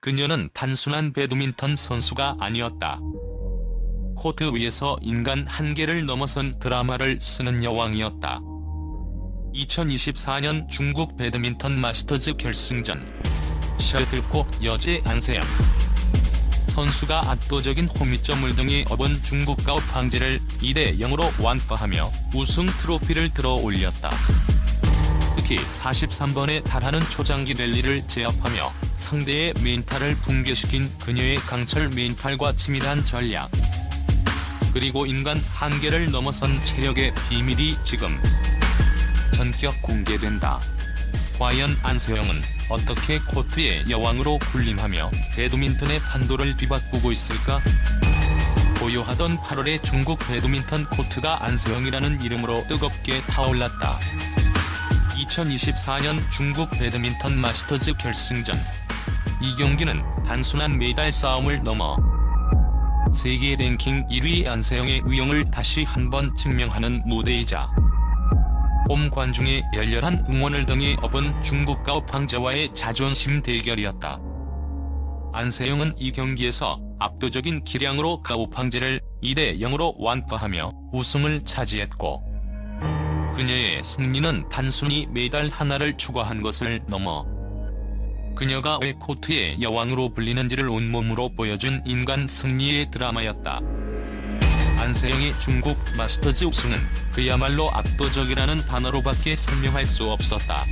그녀는 단순한 배드민턴 선수가 아니었다. 코트 위에서 인간 한계를 넘어선 드라마를 쓰는 여왕이었다. 2024년 중국 배드민턴 마스터즈 결승전. 셔틀콕 여제 안세영 선수가 압도적인 홈이점을 등에 업은 중국 가오팡제를 2대0으로 완파하며 우승 트로피를 들어 올렸다. 특히 43번에 달하는 초장기 랠리를 제압하며 상대의 멘탈을 붕괴시킨 그녀의 강철 멘탈과 치밀한 전략, 그리고 인간 한계를 넘어선 체력의 비밀이 지금 전격 공개된다. 과연 안세영은 어떻게 코트의 여왕으로 군림하며 배드민턴의 판도를 뒤바꾸고 있을까? 고요하던 8월의 중국 배드민턴 코트가 안세영이라는 이름으로 뜨겁게 타올랐다. 2024년 중국 배드민턴 마스터즈 결승전. 이 경기는 단순한 메달 싸움을 넘어 세계 랭킹 1위 안세영의 위용을 다시 한번 증명하는 무대이자 홈 관중의 열렬한 응원을 등에 업은 중국 가오팡제와의 자존심 대결이었다. 안세영은 이 경기에서 압도적인 기량으로 가오팡제를 2대0으로 완파하며 우승을 차지했고, 그녀의 승리는 단순히 메달 하나를 추가한 것을 넘어 그녀가 왜 코트의 여왕으로 불리는지를 온몸으로 보여준 인간 승리의 드라마였다. 안세영의 중국 마스터즈 우승은 그야말로 압도적이라는 단어로밖에 설명할 수 없었다.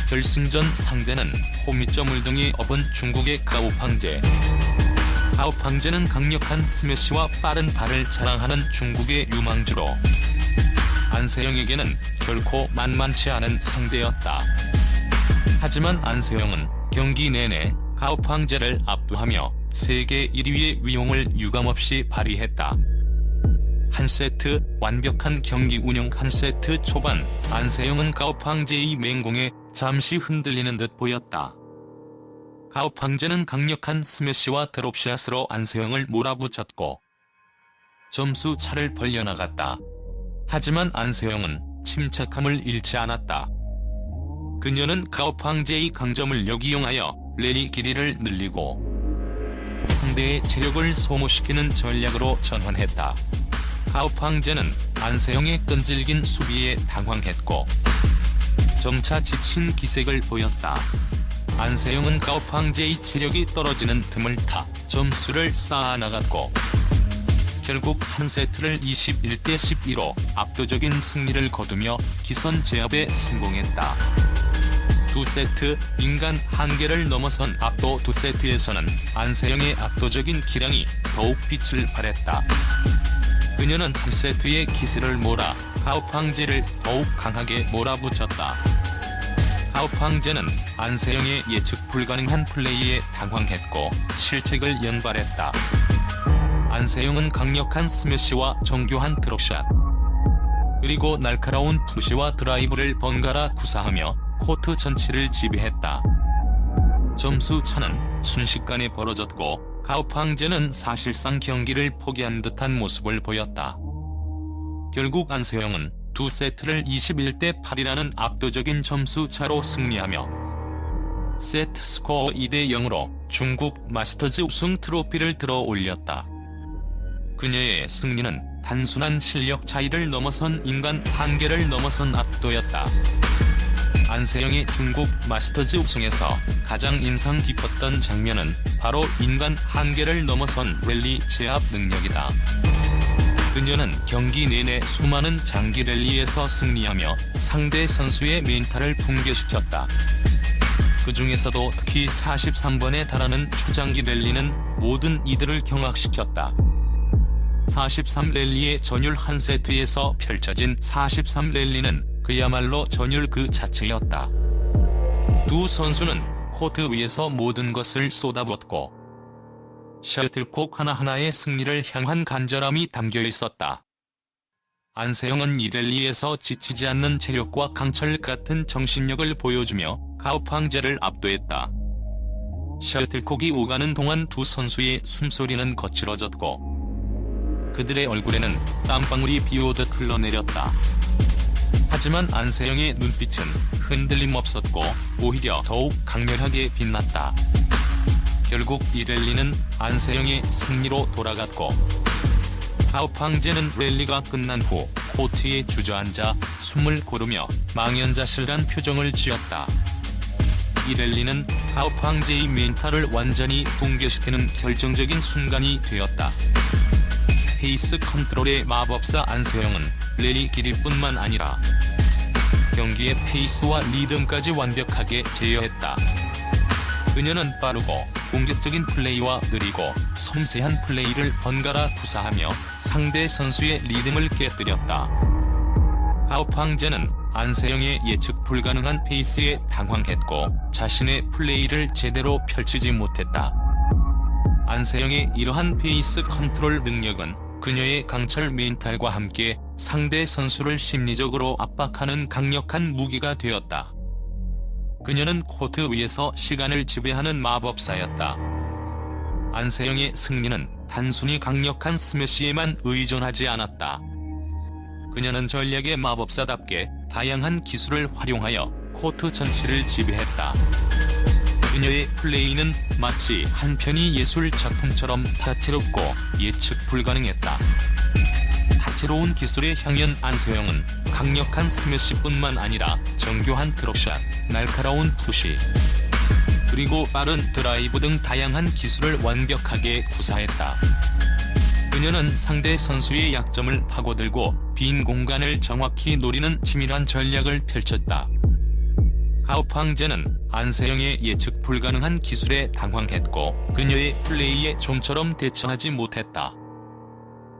결승전 상대는 홈이점을 등에 업은 중국의 가오팡제. 가오팡제는 강력한 스매시와 빠른 발을 자랑하는 중국의 유망주로 안세영에게는 결코 만만치 않은 상대였다. 하지만 안세영은 경기 내내 가오팡제를 압도하며 세계 1위의 위용을 유감없이 발휘했다. 한 세트 완벽한 경기 운영. 한 세트 초반 안세영은 가오팡제의 맹공에 잠시 흔들리는 듯 보였다. 가오팡제는 강력한 스매시와 드롭샷으로 안세영을 몰아붙였고 점수 차를 벌려나갔다. 하지만 안세영은 침착함을 잃지 않았다. 그녀는 가오팡제의 강점을 역이용하여 랠리 길이를 늘리고 상대의 체력을 소모시키는 전략으로 전환했다. 가오팡제는 안세영의 끈질긴 수비에 당황했고 점차 지친 기색을 보였다. 안세영은 가오팡제의 체력이 떨어지는 틈을 타 점수를 쌓아나갔고 결국 한 세트를 21대 12로 압도적인 승리를 거두며 기선 제압에 성공했다. 두 세트 인간 한계를 넘어선 압도 두 세트에서는 안세영의 압도적인 기량이 더욱 빛을 발했다. 그녀는 한 세트의 기세를 몰아 가오팡제를 더욱 강하게 몰아붙였다. 가오팡제는 안세영의 예측 불가능한 플레이에 당황했고 실책을 연발했다. 안세영은 강력한 스매시와 정교한 드롭샷, 그리고 날카로운 푸시와 드라이브를 번갈아 구사하며 코트 전체를 지배했다. 점수 차는 순식간에 벌어졌고 가오팡제는 사실상 경기를 포기한 듯한 모습을 보였다. 결국 안세영은 두 세트를 21대 8이라는 압도적인 점수 차로 승리하며 세트 스코어 2대0으로 중국 마스터즈 우승 트로피를 들어 올렸다. 그녀의 승리는 단순한 실력 차이를 넘어선 인간 한계를 넘어선 압도였다. 안세영의 중국 마스터즈 우승에서 가장 인상 깊었던 장면은 바로 인간 한계를 넘어선 랠리 제압 능력이다. 그녀는 경기 내내 수많은 장기 랠리에서 승리하며 상대 선수의 멘탈을 붕괴시켰다. 그 중에서도 특히 43번에 달하는 초장기 랠리는 모든 이들을 경악시켰다. 43 랠리의 전율. 한 세트에서 펼쳐진 43 랠리는 그야말로 전율 그 자체였다. 두 선수는 코트 위에서 모든 것을 쏟아붓고 셔틀콕 하나하나의 승리를 향한 간절함이 담겨 있었다. 안세영은 이 랠리에서 지치지 않는 체력과 강철 같은 정신력을 보여주며 가오팡제를 압도했다. 셔틀콕이 오가는 동안 두 선수의 숨소리는 거칠어졌고 그들의 얼굴에는 땀방울이 비오듯 흘러내렸다. 하지만 안세영의 눈빛은 흔들림 없었고 오히려 더욱 강렬하게 빛났다. 결국 이 랠리는 안세영의 승리로 돌아갔고, 가오팡제는 랠리가 끝난 후 코트에 주저앉아 숨을 고르며 망연자실한 표정을 지었다. 이 랠리는 가오팡제의 멘탈을 완전히 붕괴시키는 결정적인 순간이 되었다. 페이스 컨트롤의 마법사 안세영은 랠리 길이뿐만 아니라 경기의 페이스와 리듬까지 완벽하게 제어했다. 그녀는 빠르고 공격적인 플레이와 느리고 섬세한 플레이를 번갈아 구사하며 상대 선수의 리듬을 깨뜨렸다. 가오팡제는 안세영의 예측 불가능한 페이스에 당황했고 자신의 플레이를 제대로 펼치지 못했다. 안세영의 이러한 페이스 컨트롤 능력은 그녀의 강철 멘탈과 함께 상대 선수를 심리적으로 압박하는 강력한 무기가 되었다. 그녀는 코트 위에서 시간을 지배하는 마법사였다. 안세영의 승리는 단순히 강력한 스매시에만 의존하지 않았다. 그녀는 전략의 마법사답게 다양한 기술을 활용하여 코트 전체를 지배했다. 그녀의 플레이는 마치 한 편의 예술 작품처럼 다채롭고 예측 불가능했다. 다채로운 기술에 향연 안세영은 강력한 스매시뿐만 아니라 정교한 드롭샷, 날카로운 푸시, 그리고 빠른 드라이브 등 다양한 기술을 완벽하게 구사했다. 그녀는 상대 선수의 약점을 파고들고 빈 공간을 정확히 노리는 치밀한 전략을 펼쳤다. 가오팡제는 안세영의 예측 불가능한 기술에 당황했고 그녀의 플레이에 좀처럼 대처하지 못했다.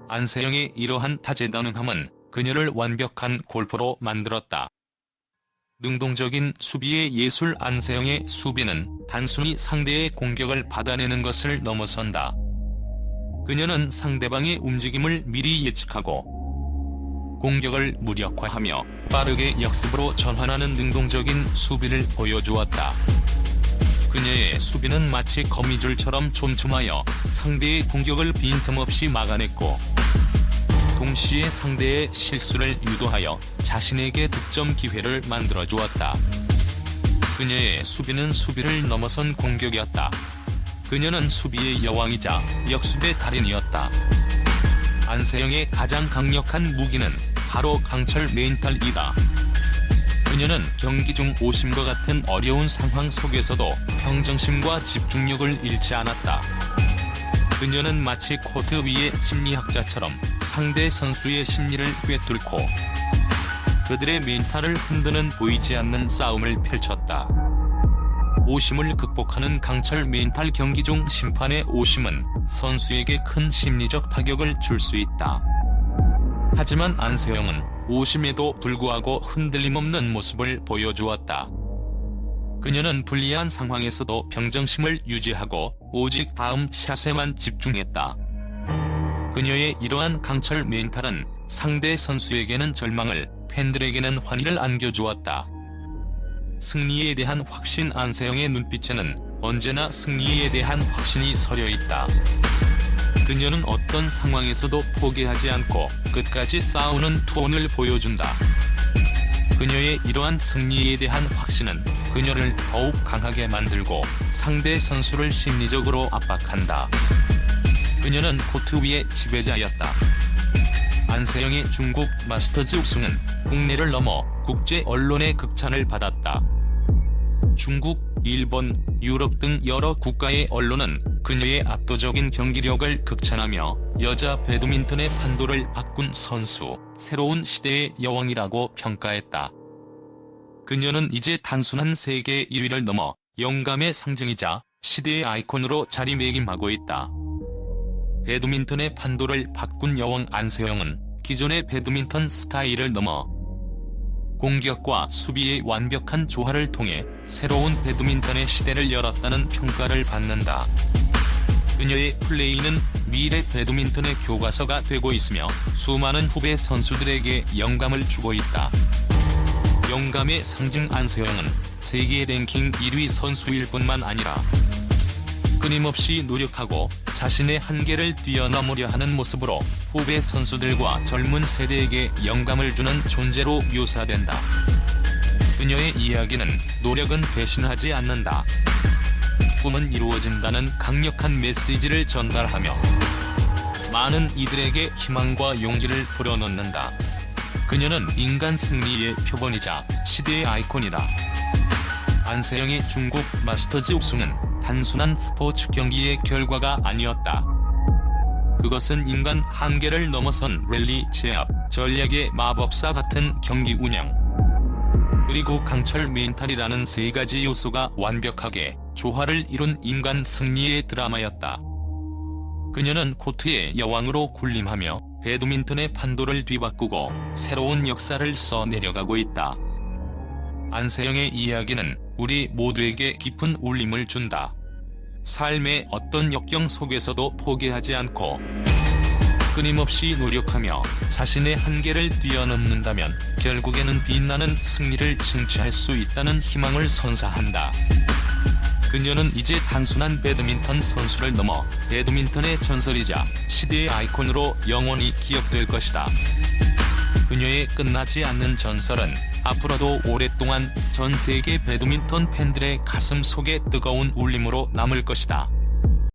안세영의 이러한 다재다능함은 그녀를 완벽한 골퍼로 만들었다. 능동적인 수비의 예술. 안세영의 수비는 단순히 상대의 공격을 받아내는 것을 넘어선다. 그녀는 상대방의 움직임을 미리 예측하고 공격을 무력화하며 빠르게 역습으로 전환하는 능동적인 수비를 보여주었다. 그녀의 수비는 마치 거미줄처럼 촘촘하여 상대의 공격을 빈틈없이 막아냈고 동시에 상대의 실수를 유도하여 자신에게 득점 기회를 만들어주었다. 그녀의 수비는 수비를 넘어선 공격이었다. 그녀는 수비의 여왕이자 역습의 달인이었다. 안세영의 가장 강력한 무기는 바로 강철 멘탈이다. 그녀는 경기 중 오심과 같은 어려운 상황 속에서도 평정심과 집중력을 잃지 않았다. 그녀는 마치 코트 위의 심리학자처럼 상대 선수의 심리를 꿰뚫고 그들의 멘탈을 흔드는 보이지 않는 싸움을 펼쳤다. 오심을 극복하는 강철 멘탈. 경기 중 심판의 오심은 선수에게 큰 심리적 타격을 줄 수 있다. 하지만 안세영은 오심에도 불구하고 흔들림 없는 모습을 보여주었다. 그녀는 불리한 상황에서도 평정심을 유지하고 오직 다음 샷에만 집중했다. 그녀의 이러한 강철 멘탈은 상대 선수에게는 절망을, 팬들에게는 환희를 안겨주었다. 승리에 대한 확신. 안세영의 눈빛에는 언제나 승리에 대한 확신이 서려있다. 그녀는 어떤 상황에서도 포기하지 않고 끝까지 싸우는 투혼을 보여준다. 그녀의 이러한 승리에 대한 확신은 그녀를 더욱 강하게 만들고 상대 선수를 심리적으로 압박한다. 그녀는 코트 위의 지배자였다. 안세영의 중국 마스터즈 우승은 국내를 넘어 국제 언론의 극찬을 받았다. 중국, 일본, 유럽 등 여러 국가의 언론은 그녀의 압도적인 경기력을 극찬하며 여자 배드민턴의 판도를 바꾼 선수, 새로운 시대의 여왕이라고 평가했다. 그녀는 이제 단순한 세계 1위를 넘어 영감의 상징이자 시대의 아이콘으로 자리매김하고 있다. 배드민턴의 판도를 바꾼 여왕 안세영은 기존의 배드민턴 스타일을 넘어 공격과 수비의 완벽한 조화를 통해 새로운 배드민턴의 시대를 열었다는 평가를 받는다. 그녀의 플레이는 미래 배드민턴의 교과서가 되고 있으며 수많은 후배 선수들에게 영감을 주고 있다. 영감의 상징. 안세영은 세계 랭킹 1위 선수일 뿐만 아니라 끊임없이 노력하고 자신의 한계를 뛰어넘으려 하는 모습으로 후배 선수들과 젊은 세대에게 영감을 주는 존재로 묘사된다. 그녀의 이야기는 노력은 배신하지 않는다. 꿈은 이루어진다는 강력한 메시지를 전달하며 많은 이들에게 희망과 용기를 불어넣는다. 그녀는 인간 승리의 표본이자 시대의 아이콘이다. 안세영의 중국 마스터즈 우승은 단순한 스포츠 경기의 결과가 아니었다. 그것은 인간 한계를 넘어선 랠리 제압, 전략의 마법사 같은 경기 운영, 그리고 강철 멘탈이라는 세 가지 요소가 완벽하게 조화를 이룬 인간 승리의 드라마였다. 그녀는 코트의 여왕으로 군림하며 배드민턴의 판도를 뒤바꾸고 새로운 역사를 써내려가고 있다. 안세영의 이야기는 우리 모두에게 깊은 울림을 준다. 삶의 어떤 역경 속에서도 포기하지 않고 끊임없이 노력하며 자신의 한계를 뛰어넘는다면 결국에는 빛나는 승리를 쟁취할 수 있다는 희망을 선사한다. 그녀는 이제 단순한 배드민턴 선수를 넘어 배드민턴의 전설이자 시대의 아이콘으로 영원히 기억될 것이다. 그녀의 끝나지 않는 전설은 앞으로도 오랫동안 전 세계 배드민턴 팬들의 가슴 속에 뜨거운 울림으로 남을 것이다.